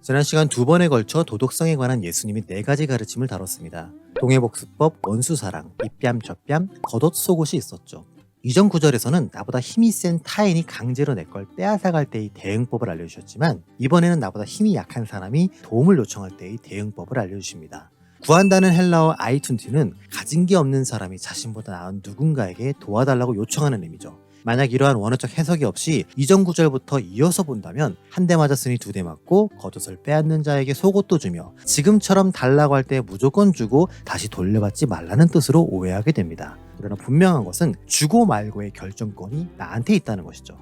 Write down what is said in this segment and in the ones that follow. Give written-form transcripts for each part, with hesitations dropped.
지난 시간 2번에 걸쳐 도덕성에 관한 예수님이 4가지 가르침을 다뤘습니다. 동해복수법, 원수사랑, 이뺨 저뺨, 겉옷 속옷이 있었죠. 이전 구절에서는 나보다 힘이 센 타인이 강제로 내 걸 빼앗아갈 때의 대응법을 알려주셨지만, 이번에는 나보다 힘이 약한 사람이 도움을 요청할 때의 대응법을 알려주십니다. 구한다는 헬라어 아이툰티는 가진 게 없는 사람이 자신보다 나은 누군가에게 도와달라고 요청하는 의미죠. 만약 이러한 원어적 해석이 없이 이전 구절부터 이어서 본다면, 한 대 맞았으니 2대 맞고 겉옷을 빼앗는 자에게 속옷도 주며 지금처럼 달라고 할 때 무조건 주고 다시 돌려받지 말라는 뜻으로 오해하게 됩니다. 그러나 분명한 것은 주고 말고의 결정권이 나한테 있다는 것이죠.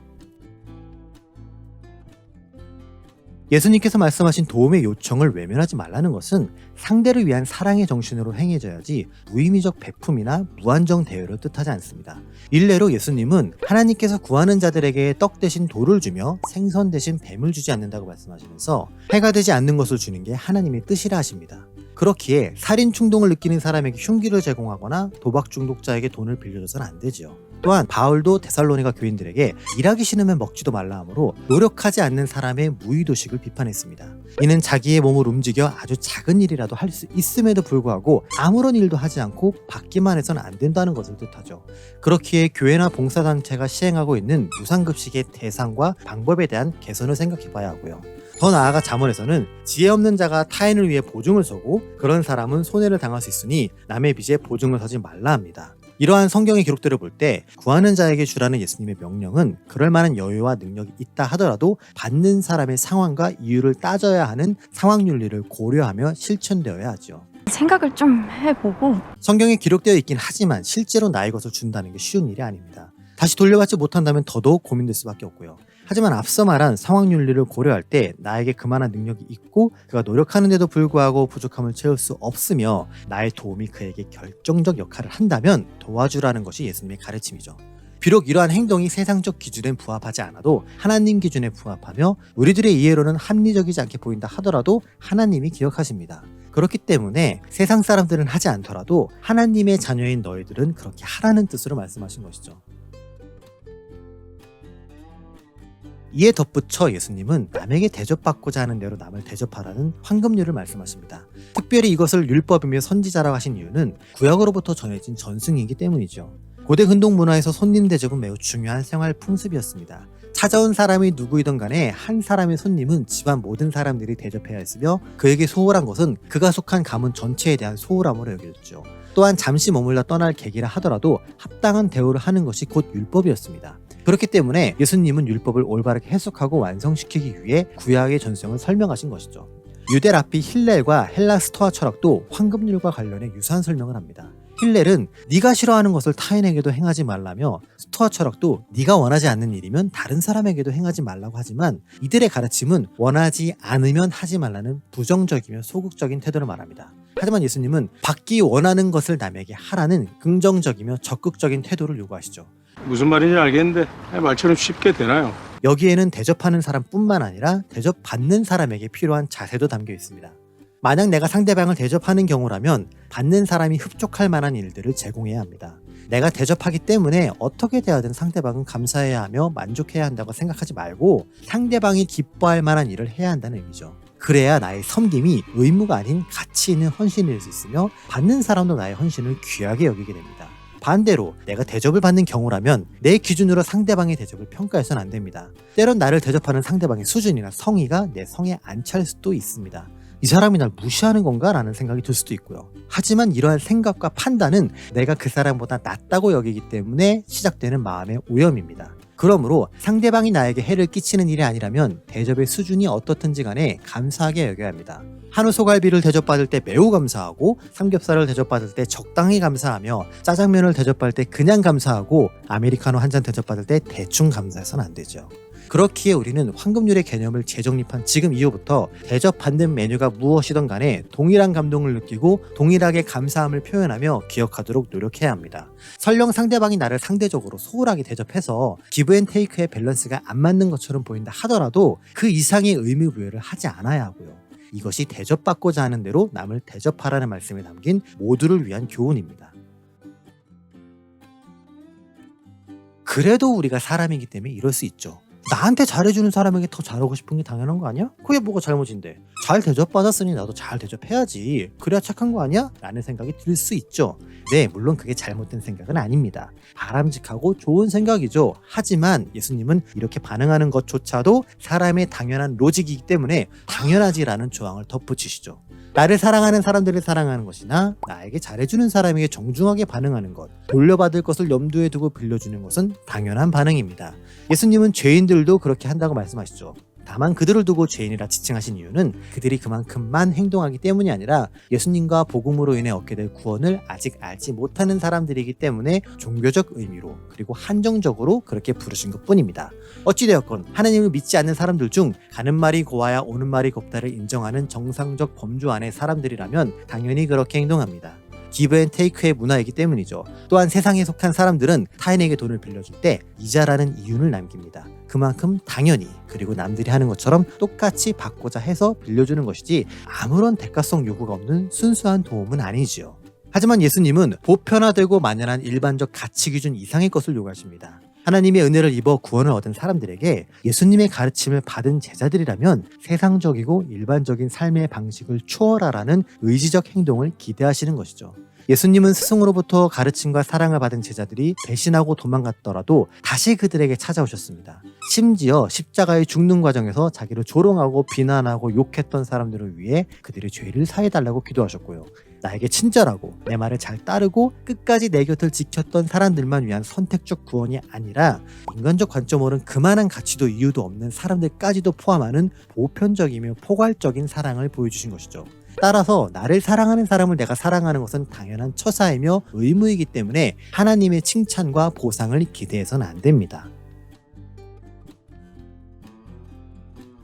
예수님께서 말씀하신 도움의 요청을 외면하지 말라는 것은 상대를 위한 사랑의 정신으로 행해져야지 무의미적 베품이나 무한정 대여를 뜻하지 않습니다. 일례로 예수님은 하나님께서 구하는 자들에게 떡 대신 돌을 주며 생선 대신 뱀을 주지 않는다고 말씀하시면서 해가 되지 않는 것을 주는 게 하나님의 뜻이라 하십니다. 그렇기에 살인 충동을 느끼는 사람에게 흉기를 제공하거나 도박 중독자에게 돈을 빌려줘서는 안 되지요. 또한 바울도 데살로니가 교인들에게 일하기 싫으면 먹지도 말라 하므로 노력하지 않는 사람의 무의도식을 비판했습니다. 이는 자기의 몸을 움직여 아주 작은 일이라도 할 수 있음에도 불구하고 아무런 일도 하지 않고 받기만 해서는 안 된다는 것을 뜻하죠. 그렇기에 교회나 봉사단체가 시행하고 있는 무상급식의 대상과 방법에 대한 개선을 생각해 봐야 하고요. 더 나아가 잠언에서는 지혜 없는 자가 타인을 위해 보증을 서고 그런 사람은 손해를 당할 수 있으니 남의 빚에 보증을 서지 말라 합니다. 이러한 성경의 기록들을 볼 때 구하는 자에게 주라는 예수님의 명령은 그럴 만한 여유와 능력이 있다 하더라도 받는 사람의 상황과 이유를 따져야 하는 상황윤리를 고려하며 실천되어야 하죠. 생각을 좀 해보고. 성경에 기록되어 있긴 하지만 실제로 나의 것을 준다는 게 쉬운 일이 아닙니다. 다시 돌려받지 못한다면 더더욱 고민될 수밖에 없고요. 하지만 앞서 말한 상황윤리를 고려할 때 나에게 그만한 능력이 있고 그가 노력하는데도 불구하고 부족함을 채울 수 없으며 나의 도움이 그에게 결정적 역할을 한다면 도와주라는 것이 예수님의 가르침이죠. 비록 이러한 행동이 세상적 기준에 부합하지 않아도 하나님 기준에 부합하며 우리들의 이해로는 합리적이지 않게 보인다 하더라도 하나님이 기억하십니다. 그렇기 때문에 세상 사람들은 하지 않더라도 하나님의 자녀인 너희들은 그렇게 하라는 뜻으로 말씀하신 것이죠. 이에 덧붙여 예수님은 남에게 대접받고자 하는 대로 남을 대접하라는 황금률을 말씀하십니다. 특별히 이것을 율법이며 선지자라고 하신 이유는 구약으로부터 전해진 전승이기 때문이죠. 고대 근동 문화에서 손님 대접은 매우 중요한 생활 풍습이었습니다. 찾아온 사람이 누구이든 간에 한 사람의 손님은 집안 모든 사람들이 대접해야 했으며 그에게 소홀한 것은 그가 속한 가문 전체에 대한 소홀함으로 여겼죠. 또한 잠시 머물러 떠날 계기라 하더라도 합당한 대우를 하는 것이 곧 율법이었습니다. 그렇기 때문에 예수님은 율법을 올바르게 해석하고 완성시키기 위해 구약의 전승을 설명하신 것이죠. 유대 랍비 힐렐과 헬라 스토아 철학도 황금률과 관련해 유사한 설명을 합니다. 힐렐은 네가 싫어하는 것을 타인에게도 행하지 말라며, 스토아 철학도 네가 원하지 않는 일이면 다른 사람에게도 행하지 말라고 하지만 이들의 가르침은 원하지 않으면 하지 말라는 부정적이며 소극적인 태도를 말합니다. 하지만 예수님은 받기 원하는 것을 남에게 하라는 긍정적이며 적극적인 태도를 요구하시죠. 무슨 말인지 알겠는데 말처럼 쉽게 되나요? 여기에는 대접하는 사람뿐만 아니라 대접받는 사람에게 필요한 자세도 담겨 있습니다. 만약 내가 상대방을 대접하는 경우라면 받는 사람이 흡족할 만한 일들을 제공해야 합니다. 내가 대접하기 때문에 어떻게 대하든 상대방은 감사해야 하며 만족해야 한다고 생각하지 말고 상대방이 기뻐할 만한 일을 해야 한다는 의미죠. 그래야 나의 섬김이 의무가 아닌 가치 있는 헌신일 수 있으며 받는 사람도 나의 헌신을 귀하게 여기게 됩니다. 반대로 내가 대접을 받는 경우라면 내 기준으로 상대방의 대접을 평가해서는 안 됩니다. 때론 나를 대접하는 상대방의 수준이나 성의가 내 성에 안 찰 수도 있습니다. 이 사람이 날 무시하는 건가? 라는 생각이 들 수도 있고요. 하지만 이러한 생각과 판단은 내가 그 사람보다 낫다고 여기기 때문에 시작되는 마음의 오염입니다. 그러므로 상대방이 나에게 해를 끼치는 일이 아니라면 대접의 수준이 어떻든지 간에 감사하게 여겨야 합니다. 한우 소갈비를 대접받을 때 매우 감사하고, 삼겹살을 대접받을 때 적당히 감사하며, 짜장면을 대접받을 때 그냥 감사하고, 아메리카노 한 잔 대접받을 때 대충 감사해서는 안 되죠. 그렇기에 우리는 황금률의 개념을 재정립한 지금 이후부터 대접받는 메뉴가 무엇이든 간에 동일한 감동을 느끼고 동일하게 감사함을 표현하며 기억하도록 노력해야 합니다. 설령 상대방이 나를 상대적으로 소홀하게 대접해서 기브앤테이크의 밸런스가 안 맞는 것처럼 보인다 하더라도 그 이상의 의미 부여를 하지 않아야 하고요. 이것이 대접받고자 하는 대로 남을 대접하라는 말씀에 담긴 모두를 위한 교훈입니다. 그래도 우리가 사람이기 때문에 이럴 수 있죠. 나한테 잘해주는 사람에게 더 잘하고 싶은 게 당연한 거 아니야? 그게 뭐가 잘못인데? 잘 대접받았으니 나도 잘 대접해야지. 그래야 착한 거 아니야? 라는 생각이 들 수 있죠. 네, 물론 그게 잘못된 생각은 아닙니다. 바람직하고 좋은 생각이죠. 하지만 예수님은 이렇게 반응하는 것조차도 사람의 당연한 로직이기 때문에 당연하지라는 조항을 덧붙이시죠. 나를 사랑하는 사람들을 사랑하는 것이나 나에게 잘해주는 사람에게 정중하게 반응하는 것, 돌려받을 것을 염두에 두고 빌려주는 것은 당연한 반응입니다. 예수님은 죄인들도 그렇게 한다고 말씀하시죠. 다만 그들을 두고 죄인이라 지칭하신 이유는 그들이 그만큼만 행동하기 때문이 아니라 예수님과 복음으로 인해 얻게 될 구원을 아직 알지 못하는 사람들이기 때문에 종교적 의미로 그리고 한정적으로 그렇게 부르신 것뿐입니다. 어찌되었건 하나님을 믿지 않는 사람들 중 가는 말이 고와야 오는 말이 곱다를 인정하는 정상적 범주 안의 사람들이라면 당연히 그렇게 행동합니다. 기브 앤 테이크의 문화이기 때문이죠. 또한 세상에 속한 사람들은 타인에게 돈을 빌려줄 때 이자라는 이윤을 남깁니다. 그만큼 당연히 그리고 남들이 하는 것처럼 똑같이 받고자 해서 빌려주는 것이지 아무런 대가성 요구가 없는 순수한 도움은 아니지요. 하지만 예수님은 보편화되고 만연한 일반적 가치 기준 이상의 것을 요구하십니다. 하나님의 은혜를 입어 구원을 얻은 사람들에게 예수님의 가르침을 받은 제자들이라면 세상적이고 일반적인 삶의 방식을 추월하라는 의지적 행동을 기대하시는 것이죠. 예수님은 스승으로부터 가르침과 사랑을 받은 제자들이 배신하고 도망갔더라도 다시 그들에게 찾아오셨습니다. 심지어 십자가에 죽는 과정에서 자기를 조롱하고 비난하고 욕했던 사람들을 위해 그들의 죄를 사해달라고 기도하셨고요. 나에게 친절하고 내 말을 잘 따르고 끝까지 내 곁을 지켰던 사람들만 위한 선택적 구원이 아니라 인간적 관점으로는 그만한 가치도 이유도 없는 사람들까지도 포함하는 보편적이며 포괄적인 사랑을 보여주신 것이죠. 따라서 나를 사랑하는 사람을 내가 사랑하는 것은 당연한 처사이며 의무이기 때문에 하나님의 칭찬과 보상을 기대해서는 안 됩니다.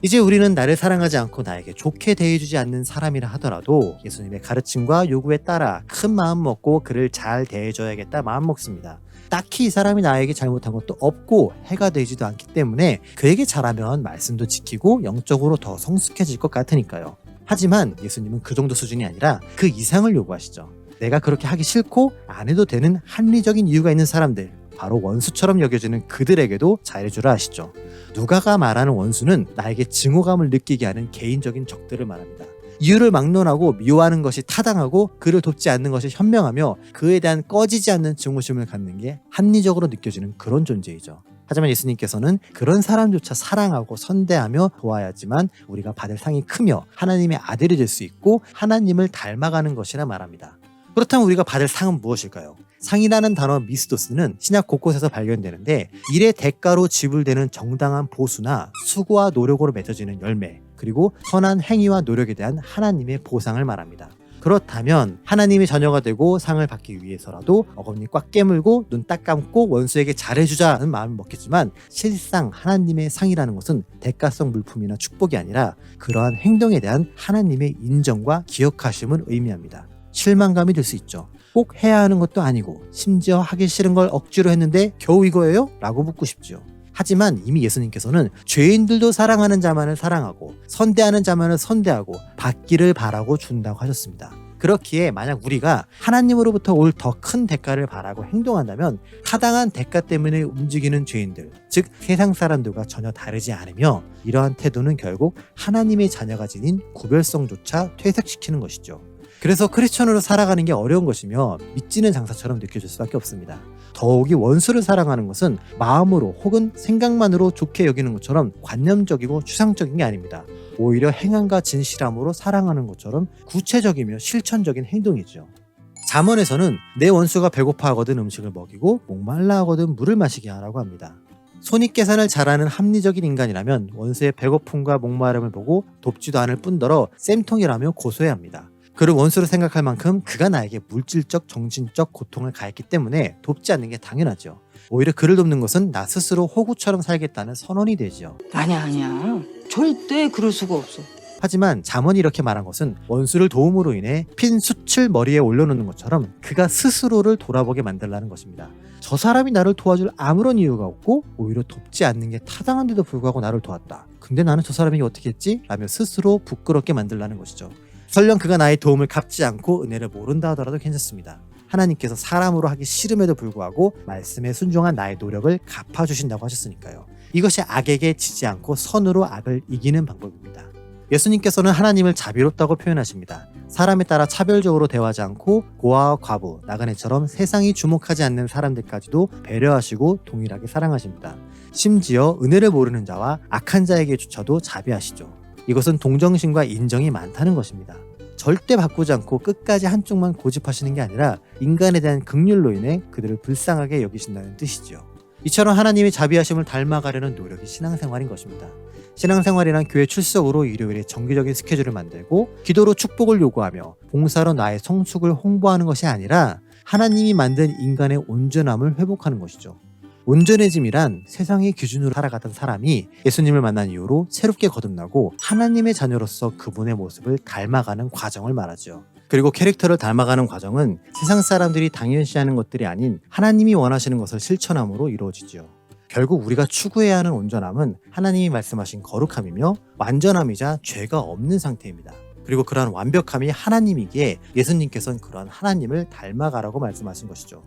이제 우리는 나를 사랑하지 않고 나에게 좋게 대해주지 않는 사람이라 하더라도 예수님의 가르침과 요구에 따라 큰 마음 먹고 그를 잘 대해줘야겠다 마음 먹습니다. 딱히 이 사람이 나에게 잘못한 것도 없고 해가 되지도 않기 때문에 그에게 잘하면 말씀도 지키고 영적으로 더 성숙해질 것 같으니까요. 하지만 예수님은 그 정도 수준이 아니라 그 이상을 요구하시죠. 내가 그렇게 하기 싫고 안 해도 되는 합리적인 이유가 있는 사람들, 바로 원수처럼 여겨지는 그들에게도 잘해주라 하시죠. 누가가 말하는 원수는 나에게 증오감을 느끼게 하는 개인적인 적들을 말합니다. 이유를 막론하고 미워하는 것이 타당하고 그를 돕지 않는 것이 현명하며 그에 대한 꺼지지 않는 증오심을 갖는 게 합리적으로 느껴지는 그런 존재이죠. 하지만 예수님께서는 그런 사람조차 사랑하고 선대하며 도와야지만 우리가 받을 상이 크며 하나님의 아들이 될 수 있고 하나님을 닮아가는 것이라 말합니다. 그렇다면 우리가 받을 상은 무엇일까요? 상이라는 단어 미스도스는 신약 곳곳에서 발견되는데 일의 대가로 지불되는 정당한 보수나 수고와 노력으로 맺어지는 열매, 그리고 선한 행위와 노력에 대한 하나님의 보상을 말합니다. 그렇다면 하나님의 자녀가 되고 상을 받기 위해서라도 어금니 꽉 깨물고 눈 딱 감고 원수에게 잘해주자는 마음을 먹겠지만 실상 하나님의 상이라는 것은 대가성 물품이나 축복이 아니라 그러한 행동에 대한 하나님의 인정과 기억하심을 의미합니다. 실망감이 들 수 있죠. 꼭 해야 하는 것도 아니고 심지어 하기 싫은 걸 억지로 했는데 겨우 이거예요? 라고 묻고 싶죠. 하지만 이미 예수님께서는 죄인들도 사랑하는 자만을 사랑하고 선대하는 자만을 선대하고 받기를 바라고 준다고 하셨습니다. 그렇기에 만약 우리가 하나님으로부터 올 더 큰 대가를 바라고 행동한다면 타당한 대가 때문에 움직이는 죄인들, 즉 세상 사람들과 전혀 다르지 않으며 이러한 태도는 결국 하나님의 자녀가 지닌 구별성조차 퇴색시키는 것이죠. 그래서 크리스천으로 살아가는 게 어려운 것이며 믿지는 장사처럼 느껴질 수밖에 없습니다. 더욱이 원수를 사랑하는 것은 마음으로 혹은 생각만으로 좋게 여기는 것처럼 관념적이고 추상적인 게 아닙니다. 오히려 행함과 진실함으로 사랑하는 것처럼 구체적이며 실천적인 행동이죠. 잠언에서는 내 원수가 배고파하거든 음식을 먹이고 목말라 하거든 물을 마시게 하라고 합니다. 손익계산을 잘하는 합리적인 인간이라면 원수의 배고픔과 목마름을 보고 돕지도 않을 뿐더러 쌤통이라며 고소해야 합니다. 그를 원수로 생각할 만큼 그가 나에게 물질적, 정신적 고통을 가했기 때문에 돕지 않는 게 당연하죠. 오히려 그를 돕는 것은 나 스스로 호구처럼 살겠다는 선언이 되죠. 아니야. 절대 그럴 수가 없어. 하지만 잠언이 이렇게 말한 것은 원수를 도움으로 인해 핀 숯을 머리에 올려놓는 것처럼 그가 스스로를 돌아보게 만들라는 것입니다. 저 사람이 나를 도와줄 아무런 이유가 없고 오히려 돕지 않는 게 타당한데도 불구하고 나를 도왔다. 근데 나는 저 사람에게 어떻게 했지? 라며 스스로 부끄럽게 만들라는 것이죠. 설령 그가 나의 도움을 갚지 않고 은혜를 모른다 하더라도 괜찮습니다. 하나님께서 사람으로 하기 싫음에도 불구하고 말씀에 순종한 나의 노력을 갚아주신다고 하셨으니까요. 이것이 악에게 지지 않고 선으로 악을 이기는 방법입니다. 예수님께서는 하나님을 자비롭다고 표현하십니다. 사람에 따라 차별적으로 대하지 않고 고아와 과부, 나그네처럼 세상이 주목하지 않는 사람들까지도 배려하시고 동일하게 사랑하십니다. 심지어 은혜를 모르는 자와 악한 자에게조차도 자비하시죠. 이것은 동정심과 인정이 많다는 것입니다. 절대 바꾸지 않고 끝까지 한쪽만 고집하시는 게 아니라 인간에 대한 긍휼로 인해 그들을 불쌍하게 여기신다는 뜻이지요. 이처럼 하나님의 자비하심을 닮아가려는 노력이 신앙생활인 것입니다. 신앙생활이란 교회 출석으로 일요일에 정기적인 스케줄을 만들고 기도로 축복을 요구하며 봉사로 나의 성숙을 홍보하는 것이 아니라 하나님이 만든 인간의 온전함을 회복하는 것이죠. 온전해짐이란 세상의 기준으로 살아가던 사람이 예수님을 만난 이후로 새롭게 거듭나고 하나님의 자녀로서 그분의 모습을 닮아가는 과정을 말하죠. 그리고 캐릭터를 닮아가는 과정은 세상 사람들이 당연시하는 것들이 아닌 하나님이 원하시는 것을 실천함으로 이루어지죠. 결국 우리가 추구해야 하는 온전함은 하나님이 말씀하신 거룩함이며 완전함이자 죄가 없는 상태입니다. 그리고 그러한 완벽함이 하나님이기에 예수님께서는 그러한 하나님을 닮아가라고 말씀하신 것이죠.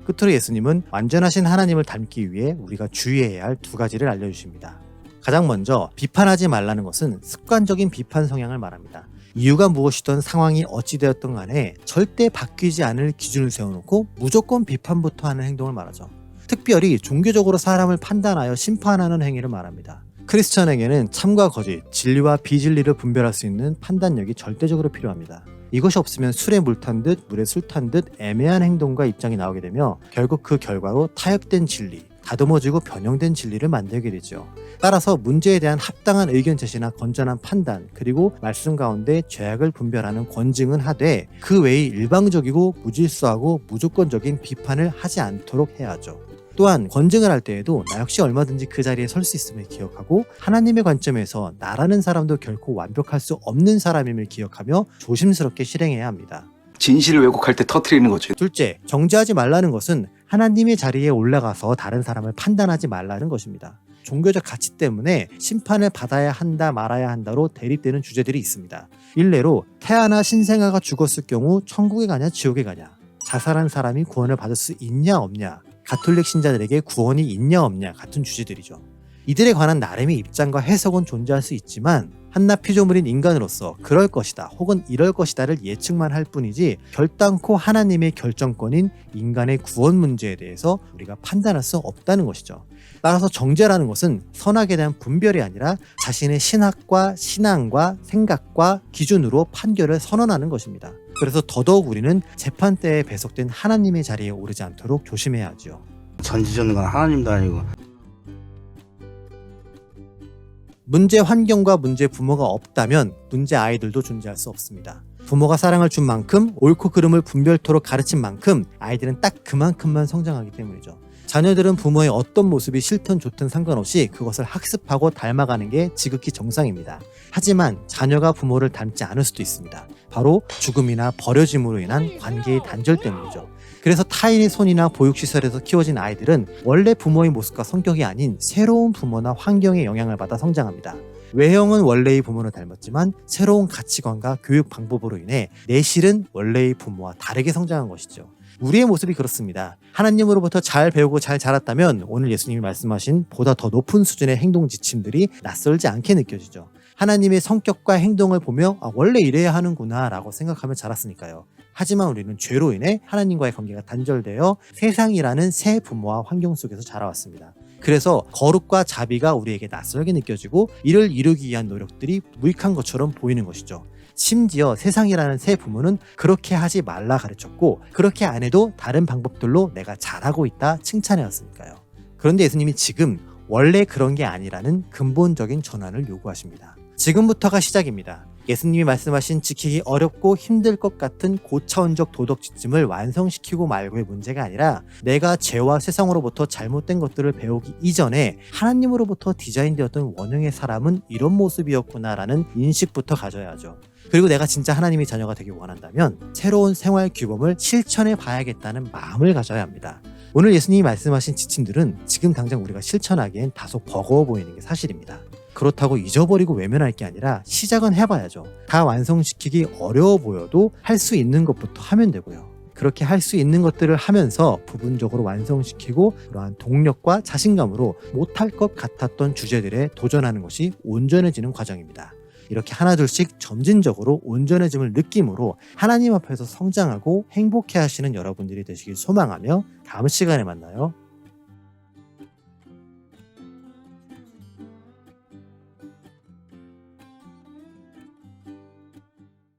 끝으로 예수님은 완전하신 하나님을 닮기 위해 우리가 주의해야 할 두 가지를 알려주십니다. 가장 먼저 비판하지 말라는 것은 습관적인 비판 성향을 말합니다. 이유가 무엇이든 상황이 어찌되었든 간에 절대 바뀌지 않을 기준을 세워놓고 무조건 비판부터 하는 행동을 말하죠. 특별히 종교적으로 사람을 판단하여 심판하는 행위를 말합니다. 크리스천에게는 참과 거짓, 진리와 비진리를 분별할 수 있는 판단력이 절대적으로 필요합니다. 이것이 없으면 술에 물 탄 듯 물에 술 탄 듯 애매한 행동과 입장이 나오게 되며 결국 그 결과로 타협된 진리, 다듬어지고 변형된 진리를 만들게 되죠. 따라서 문제에 대한 합당한 의견 제시나 건전한 판단, 그리고 말씀 가운데 죄악을 분별하는 권징은 하되 그 외의 일방적이고 무질서하고 무조건적인 비판을 하지 않도록 해야 하죠. 또한 권징을 할 때에도 나 역시 얼마든지 그 자리에 설 수 있음을 기억하고 하나님의 관점에서 나라는 사람도 결코 완벽할 수 없는 사람임을 기억하며 조심스럽게 실행해야 합니다. 진실을 왜곡할 때 터트리는 거죠. 둘째, 정죄하지 말라는 것은 하나님의 자리에 올라가서 다른 사람을 판단하지 말라는 것입니다. 종교적 가치 때문에 심판을 받아야 한다 말아야 한다로 대립되는 주제들이 있습니다. 일례로 태아나 신생아가 죽었을 경우 천국에 가냐 지옥에 가냐, 자살한 사람이 구원을 받을 수 있냐 없냐, 가톨릭 신자들에게 구원이 있냐 없냐 같은 주제들이죠. 이들에 관한 나름의 입장과 해석은 존재할 수 있지만 한낱 피조물인 인간으로서 그럴 것이다 혹은 이럴 것이다를 예측만 할 뿐이지 결단코 하나님의 결정권인 인간의 구원 문제에 대해서 우리가 판단할 수 없다는 것이죠. 따라서 정죄라는 것은 선악에 대한 분별이 아니라 자신의 신학과 신앙과 생각과 기준으로 판결을 선언하는 것입니다. 그래서 더더욱 우리는 재판대에 배속된 하나님의 자리에 오르지 않도록 조심해야 하죠. 전지전능한 하나님도 아니고. 문제 환경과 문제 부모가 없다면 문제 아이들도 존재할 수 없습니다. 부모가 사랑을 준 만큼 옳고 그름을 분별토록 가르친 만큼 아이들은 딱 그만큼만 성장하기 때문이죠. 자녀들은 부모의 어떤 모습이 싫든 좋든 상관없이 그것을 학습하고 닮아가는 게 지극히 정상입니다. 하지만 자녀가 부모를 닮지 않을 수도 있습니다. 바로 죽음이나 버려짐으로 인한 관계의 단절 때문이죠. 그래서 타인의 손이나 보육시설에서 키워진 아이들은 원래 부모의 모습과 성격이 아닌 새로운 부모나 환경의 영향을 받아 성장합니다. 외형은 원래의 부모를 닮았지만 새로운 가치관과 교육 방법으로 인해 내실은 원래의 부모와 다르게 성장한 것이죠. 우리의 모습이 그렇습니다. 하나님으로부터 잘 배우고 잘 자랐다면 오늘 예수님이 말씀하신 보다 더 높은 수준의 행동 지침들이 낯설지 않게 느껴지죠. 하나님의 성격과 행동을 보며 원래 이래야 하는구나 라고 생각하며 자랐으니까요. 하지만 우리는 죄로 인해 하나님과의 관계가 단절되어 세상이라는 새 부모와 환경 속에서 자라왔습니다. 그래서 거룩과 자비가 우리에게 낯설게 느껴지고 이를 이루기 위한 노력들이 무익한 것처럼 보이는 것이죠. 심지어 세상이라는 새 부모는 그렇게 하지 말라 가르쳤고 그렇게 안 해도 다른 방법들로 내가 잘하고 있다 칭찬해왔으니까요. 그런데 예수님이 지금 원래 그런 게 아니라는 근본적인 전환을 요구하십니다. 지금부터가 시작입니다. 예수님이 말씀하신 지키기 어렵고 힘들 것 같은 고차원적 도덕 지침을 완성시키고 말고의 문제가 아니라 내가 죄와 세상으로부터 잘못된 것들을 배우기 이전에 하나님으로부터 디자인되었던 원형의 사람은 이런 모습이었구나라는 인식부터 가져야 하죠. 그리고 내가 진짜 하나님의 자녀가 되기 원한다면 새로운 생활 규범을 실천해 봐야겠다는 마음을 가져야 합니다. 오늘 예수님이 말씀하신 지침들은 지금 당장 우리가 실천하기엔 다소 버거워 보이는 게 사실입니다. 그렇다고 잊어버리고 외면할 게 아니라 시작은 해봐야죠. 다 완성시키기 어려워 보여도 할 수 있는 것부터 하면 되고요. 그렇게 할 수 있는 것들을 하면서 부분적으로 완성시키고 그러한 동력과 자신감으로 못할 것 같았던 주제들에 도전하는 것이 온전해지는 과정입니다. 이렇게 하나둘씩 점진적으로 온전해짐을 느낌으로 하나님 앞에서 성장하고 행복해 하시는 여러분들이 되시길 소망하며 다음 시간에 만나요.